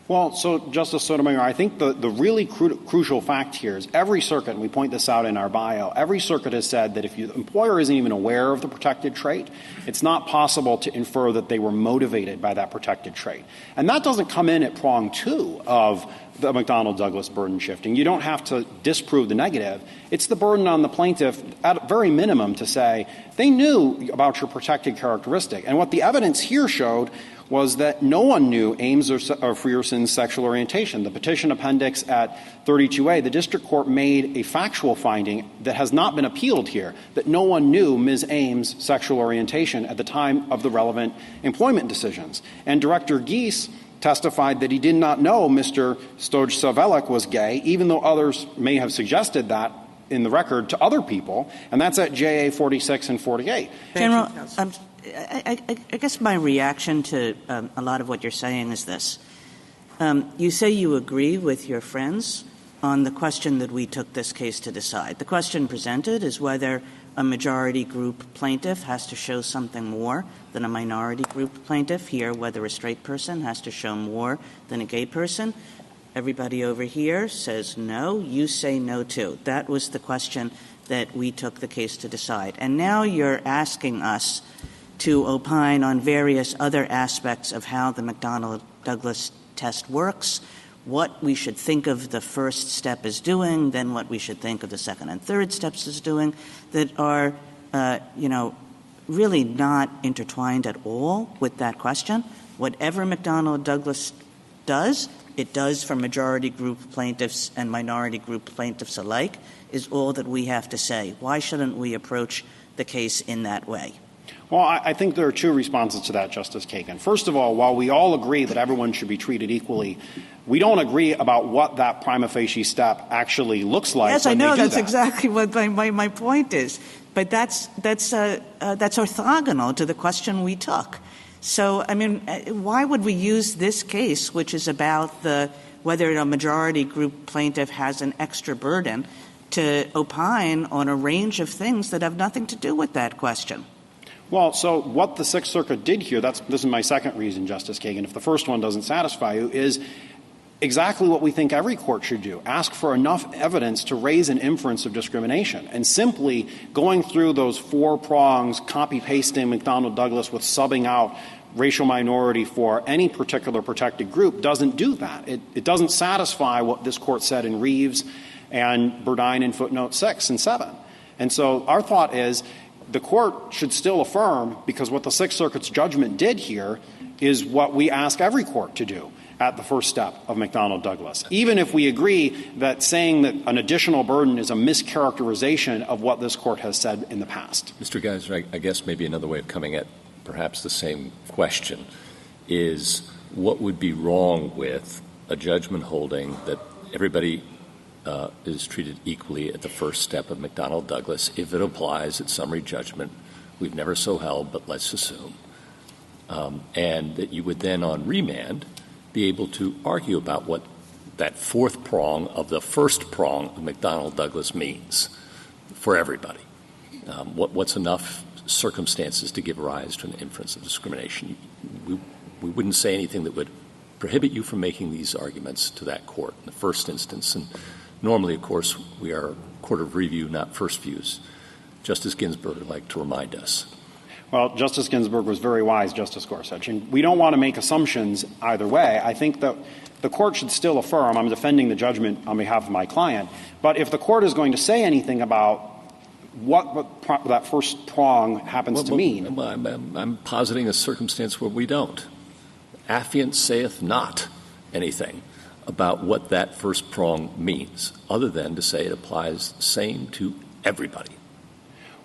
Well, so, Justice Sotomayor, I think the really crucial fact here is every circuit, and we point this out in our bio, every circuit has said that if the employer isn't even aware of the protected trait, it's not possible to infer that they were motivated by that protected trait. And that doesn't come in at prong 2 of the McDonnell-Douglas burden shifting. You don't have to disprove the negative. It's the burden on the plaintiff, at very minimum, to say they knew about your protected characteristic. And what the evidence here showed was that no one knew Ames or Frierson's sexual orientation. The petition appendix at 32A, the district court made a factual finding that has not been appealed here, that no one knew Ms. Ames' sexual orientation at the time of the relevant employment decisions. And Director Geese testified that he did not know Mr. Stojcevelek was gay, even though others may have suggested that in the record to other people, and that's at JA 46 and 48. General, I guess my reaction to a lot of what you're saying is this. You say you agree with your friends on the question that we took this case to decide. The question presented is whether a majority group plaintiff has to show something more than a minority group plaintiff. Here, whether a straight person has to show more than a gay person. Everybody over here says no. You say no, too. That was the question that we took the case to decide. And now you're asking us to opine on various other aspects of how the McDonnell-Douglas test works, what we should think of the first step as doing, then what we should think of the second and third steps as doing, that are, really not intertwined at all with that question. Whatever McDonnell-Douglas does, it does for majority group plaintiffs and minority group plaintiffs alike, is all that we have to say. Why shouldn't we approach the case in that way? Well, I think there are two responses to that, Justice Kagan. First of all, while we all agree that everyone should be treated equally, we don't agree about what that prima facie step actually looks like. Yes, I know. That's exactly what my point is. But that's orthogonal to the question we took. So, I mean, why would we use this case, which is about whether a majority group plaintiff has an extra burden, to opine on a range of things that have nothing to do with that question? Well, so what the Sixth Circuit did here, this is my second reason, Justice Kagan, if the first one doesn't satisfy you, is exactly what we think every court should do. Ask for enough evidence to raise an inference of discrimination. And simply going through those four prongs, copy-pasting McDonnell-Douglas with subbing out racial minority for any particular protected group doesn't do that. It doesn't satisfy what this court said in Reeves and Burdine in footnote 6 and 7. And so our thought is the court should still affirm, because what the Sixth Circuit's judgment did here is what we ask every court to do at the first step of McDonnell-Douglas, even if we agree that saying that an additional burden is a mischaracterization of what this court has said in the past. Mr. Geiser, I guess maybe another way of coming at perhaps the same question is what would be wrong with a judgment holding that everybody is treated equally at the first step of McDonnell-Douglas if it applies at summary judgment. We've never so held, but let's assume. And that you would then on remand be able to argue about what that fourth prong of the first prong of McDonnell-Douglas means for everybody. What's enough circumstances to give rise to an inference of discrimination? We wouldn't say anything that would prohibit you from making these arguments to that court in the first instance. And normally, of course, we are a court of review, not first views. Justice Ginsburg would like to remind us. Well, Justice Ginsburg was very wise, Justice Gorsuch, and we don't want to make assumptions either way. I think that the court should still affirm. I'm defending the judgment on behalf of my client. But if the court is going to say anything about what that first prong happens to mean. I'm positing a circumstance where we don't. Affiant saith not anything about what that first prong means, other than to say it applies the same to everybody.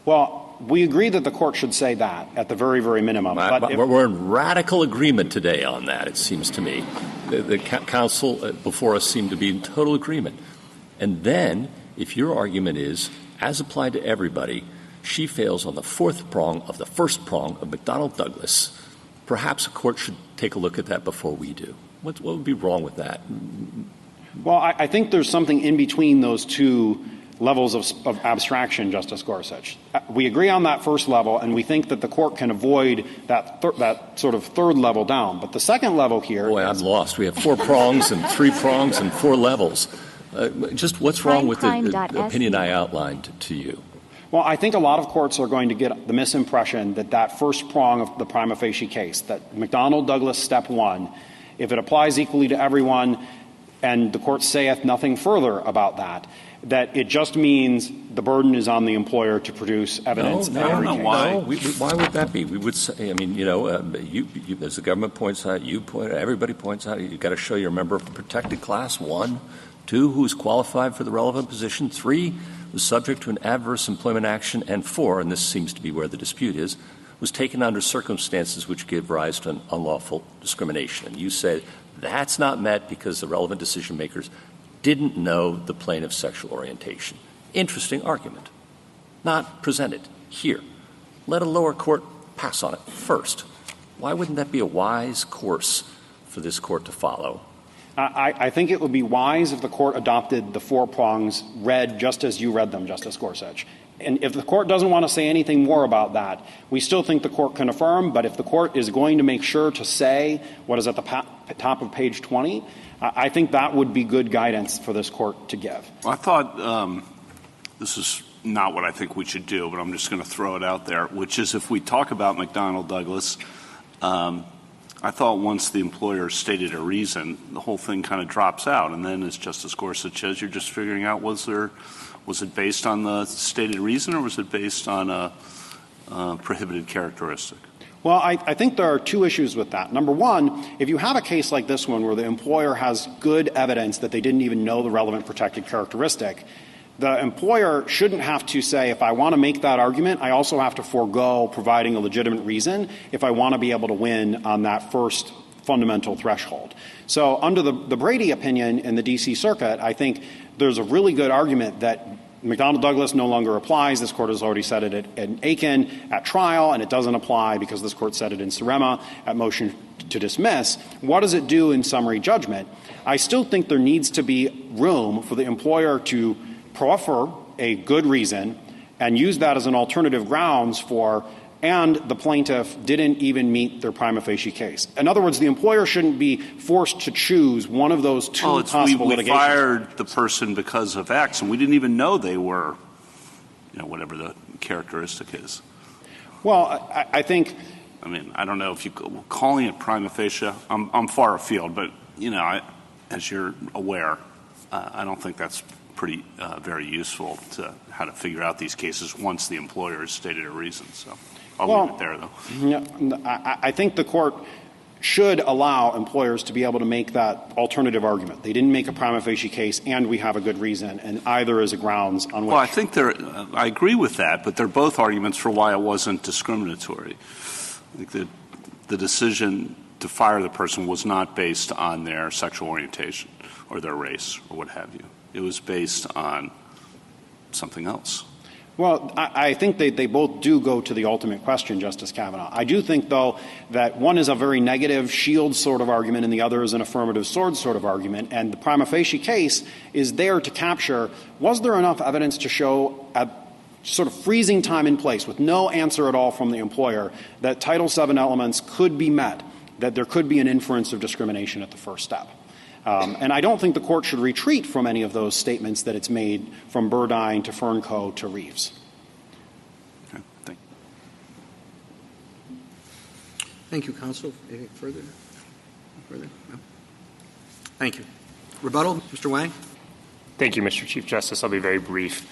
Well, we agree that the court should say that at the very, very minimum. But we're in radical agreement today on that, it seems to me. The counsel before us seemed to be in total agreement. And then, if your argument is, as applied to everybody, she fails on the fourth prong of the first prong of McDonnell-Douglas, perhaps a court should take a look at that before we do. What would be wrong with that? Well, I think there's something in between those two levels of abstraction, Justice Gorsuch. We agree on that first level, and we think that the court can avoid that sort of third level down. But the second level here— Boy, I'm lost. We have 4 prongs and 3 prongs and 4 levels. Just what's wrong with the opinion I outlined to you? Well, I think a lot of courts are going to get the misimpression that that first prong of the prima facie case, that McDonnell-Douglas step 1, if it applies equally to everyone and the court saith nothing further about that, that it just means the burden is on the employer to produce evidence. No. Why would that be? We would say, I mean, you, as the government points out, everybody points out, you've got to show you're a member of a protected class, 1. 2, who's qualified for the relevant position. 3, was subject to an adverse employment action. And 4, and this seems to be where the dispute is, was taken under circumstances which give rise to an unlawful discrimination. And you say that's not met because the relevant decision makers didn't know the plaintiff's sexual orientation. Interesting argument. Not presented here. Let a lower court pass on it first. Why wouldn't that be a wise course for this court to follow? I think it would be wise if the court adopted the 4 prongs read just as you read them, Justice Gorsuch. And if the court doesn't want to say anything more about that, we still think the court can affirm. But if the court is going to make sure to say what is at the top of page 20, I think that would be good guidance for this court to give. Well, I thought this is not what I think we should do, but I'm just going to throw it out there, which is if we talk about McDonnell-Douglas, I thought once the employer stated a reason, the whole thing kind of drops out. And then, as Justice Gorsuch says, you're just figuring out was it based on the stated reason or was it based on a prohibited characteristic? Well, I think there are 2 issues with that. Number 1, if you have a case like this one where the employer has good evidence that they didn't even know the relevant protected characteristic, the employer shouldn't have to say, if I want to make that argument, I also have to forego providing a legitimate reason if I want to be able to win on that first fundamental threshold. So under the Brady opinion in the D.C. Circuit, I think there's a really good argument that McDonnell-Douglas no longer applies. This court has already said it in Aiken at trial, and it doesn't apply because this court said it in Surema at motion to dismiss. What does it do in summary judgment? I still think there needs to be room for the employer to proffer a good reason and use that as an alternative grounds for, and the plaintiff didn't even meet their prima facie case. In other words, the employer shouldn't be forced to choose one of those 2 possible litigations. We fired the person because of X, and we didn't even know they were, whatever the characteristic is. Well, I think— I mean, I don't know if calling it prima facie, I'm far afield, but, as you're aware, I don't think that's pretty very useful to how to figure out these cases once the employer has stated a reason. So I'll leave it there, though. I think the court should allow employers to be able to make that alternative argument. They didn't make a prima facie case, and we have a good reason, and either is a grounds on which— Well, I think I agree with that, but they're both arguments for why it wasn't discriminatory. I think that the decision to fire the person was not based on their sexual orientation or their race or what have you. It was based on something else. Well, I think they both do go to the ultimate question, Justice Kavanaugh. I do think, though, that one is a very negative shield sort of argument and the other is an affirmative sword sort of argument. And the prima facie case is there to capture, was there enough evidence to show at sort of freezing time in place with no answer at all from the employer that Title VII elements could be met, that there could be an inference of discrimination at the first step. And I don't think the court should retreat from any of those statements that it's made from Burdine to Fernco to Reeves. Okay, thank you. Thank you, counsel. Anything further? No? Thank you. Rebuttal, Mr. Wang? Thank you, Mr. Chief Justice. I'll be very brief.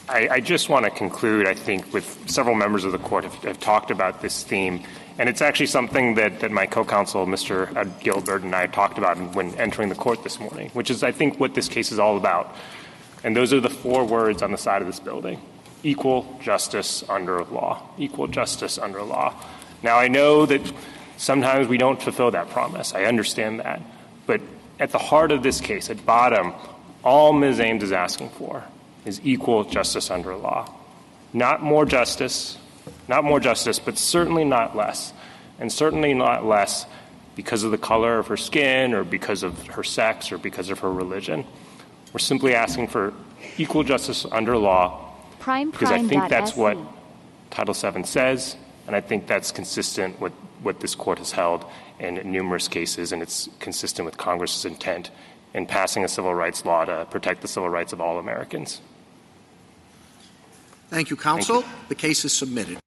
I just want to conclude, I think, with several members of the court have talked about this theme. And it's actually something that my co-counsel, Mr. Gilbert, and I talked about when entering the court this morning, which is, I think, what this case is all about. And those are the 4 words on the side of this building. equal justice under law, equal justice under law. Now, I know that sometimes we don't fulfill that promise. I understand that. But at the heart of this case, at bottom, all Ms. Ames is asking for is equal justice under law. Not more justice, but certainly not less. And certainly not less because of the color of her skin or because of her sex or because of her religion. We're simply asking for equal justice under law because I think that's what Title VII says, and I think that's consistent with what this court has held in numerous cases, and it's consistent with Congress's intent in passing a civil rights law to protect the civil rights of all Americans. Thank you, counsel. The case is submitted.